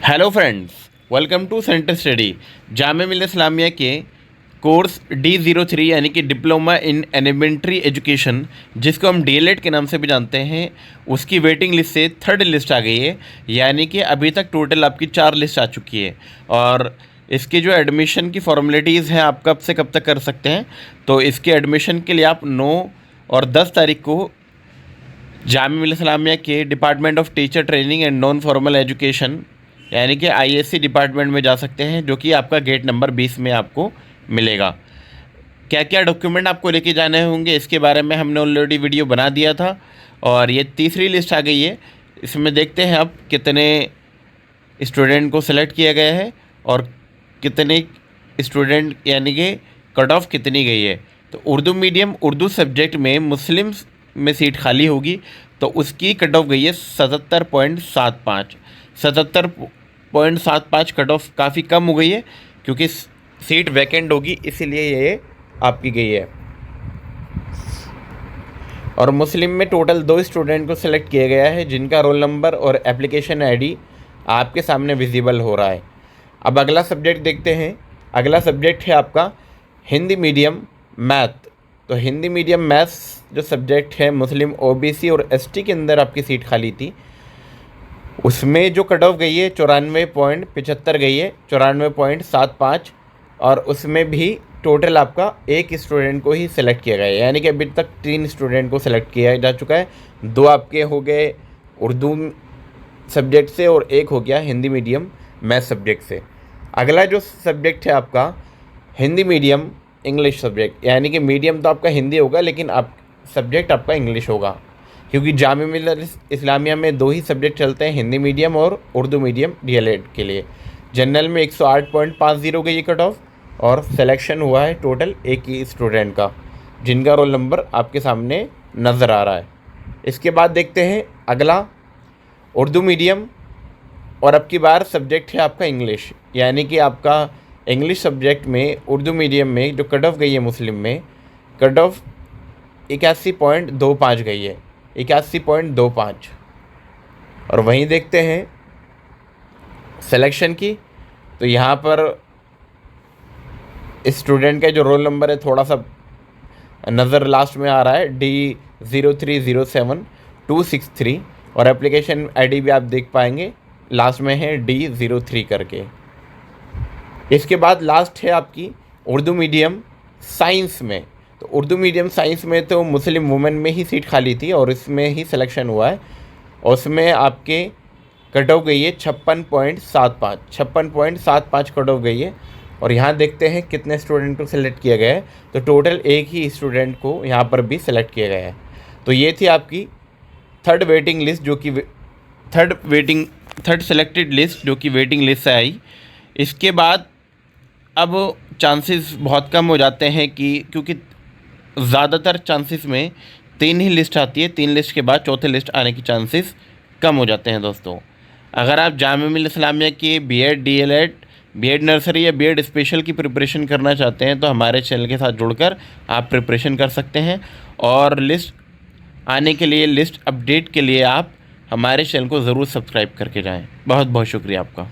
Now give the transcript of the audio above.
Hello friends, welcome to centre study. Jamia Millia Islamia के course D03 यानी कि डिप्लोमा इन एलिमेंट्री एजुकेशन, जिसको हम DLED के नाम से भी जानते हैं, उसकी वेटिंग लिस्ट से थर्ड लिस्ट आ गई है। यानी कि अभी तक टोटल आपकी 4 लिस्ट आ चुकी है और इसकी जो एडमिशन की फॉर्मेलिटीज़ हैं आप कब से कब तक कर सकते हैं। तो इसके एडमिशन के लिए आप 9 और 10 तारीख को जामिया मिल्लिया इस्लामिया के department of teacher training and non formal education यानी कि ISC डिपार्टमेंट में जा सकते हैं, जो कि आपका गेट नंबर 20 में आपको मिलेगा। क्या क्या डॉक्यूमेंट आपको लेके जाने होंगे इसके बारे में हमने ऑलरेडी वीडियो बना दिया था और ये तीसरी लिस्ट आ गई है। इसमें देखते हैं अब कितने स्टूडेंट को सिलेक्ट किया गया है और कितने स्टूडेंट यानी कि कट ऑफ कितनी गई है। तो उर्दू मीडियम उर्दू सब्जेक्ट में मुस्लिम में सीट खाली होगी तो उसकी कट ऑफ गई है 77.75। 77.75 कट ऑफ काफ़ी कम हो गई है क्योंकि सीट वैकेंट होगी, इसीलिए ये आपकी गई है। और मुस्लिम में टोटल 2 स्टूडेंट को सिलेक्ट किया गया है जिनका रोल नंबर और एप्लीकेशन ID आपके सामने विजिबल हो रहा है। अब अगला सब्जेक्ट देखते हैं। अगला सब्जेक्ट है आपका हिंदी मीडियम मैथ। तो हिंदी मीडियम मैथ्स जो सब्जेक्ट है मुस्लिम OBC और ST के अंदर आपकी सीट खाली थी, उसमें जो कट ऑफ गई है 94.75 गई है, 94.75। और उसमें भी टोटल आपका 1 स्टूडेंट को ही सिलेक्ट किया गया है। यानी कि अभी तक 3 स्टूडेंट को सिलेक्ट किया जा चुका है। 2 आपके हो गए उर्दू सब्जेक्ट से और 1 हो गया हिंदी मीडियम मैथ सब्जेक्ट से। अगला जो सब्जेक्ट है आपका हिंदी मीडियम इंग्लिश सब्जेक्ट, यानी कि मीडियम तो आपका हिंदी होगा लेकिन आप सब्जेक्ट आपका इंग्लिश होगा, क्योंकि जामिया मिल्लिया इस्लामिया में 2 ही सब्जेक्ट चलते हैं, हिंदी मीडियम और उर्दू मीडियम DLED के लिए। जनरल में 108.50 गई कट ऑफ और सिलेक्शन हुआ है टोटल 1 ही स्टूडेंट का, जिनका रोल नंबर आपके सामने नज़र आ रहा है। इसके बाद देखते हैं अगला उर्दू मीडियम और अब की बार सब्जेक्ट है आपका इंग्लिश। यानी कि आपका इंग्लिश सब्जेक्ट में उर्दू मीडियम में जो कट ऑफ गई है मुस्लिम में, कट ऑफ 81.25 गई है, 81.25। और वहीं देखते हैं सिलेक्शन की, तो यहाँ पर स्टूडेंट का जो रोल नंबर है थोड़ा सा नज़र लास्ट में आ रहा है, D0307263 और एप्लीकेशन ID भी आप देख पाएंगे लास्ट में है D03 करके। इसके बाद लास्ट है आपकी उर्दू मीडियम साइंस में। तो उर्दू मीडियम साइंस में तो मुस्लिम वुमेन में ही सीट खाली थी और इसमें ही सिलेक्शन हुआ है और उसमें आपके कट ऑफ गई है 56.75, 56.75 कट ऑफ गई है। और यहाँ देखते हैं कितने स्टूडेंट को सिलेक्ट किया गया है, तो टोटल 1 ही स्टूडेंट को यहाँ पर भी सिलेक्ट किया गया है। तो ये थी आपकी थर्ड वेटिंग लिस्ट, जो कि थर्ड सेलेक्टेड लिस्ट जो कि वेटिंग लिस्ट से आई। इसके बाद अब चांसेस बहुत कम हो जाते हैं क्योंकि ज़्यादातर चांसेस में 3 ही लिस्ट आती है, 3 लिस्ट के बाद चौथे लिस्ट आने की चांसेस कम हो जाते हैं दोस्तों। अगर आप जामिया मिल्लिया इस्लामिया की B.Ed DLED B.Ed नर्सरी या B.Ed स्पेशल की प्रिपरेशन करना चाहते हैं तो हमारे चैनल के साथ जुड़कर आप प्रिपरेशन कर सकते हैं। और लिस्ट आने के लिए, लिस्ट अपडेट के लिए आप हमारे चैनल को ज़रूर सब्सक्राइब करके जाएँ। बहुत बहुत शुक्रिया आपका।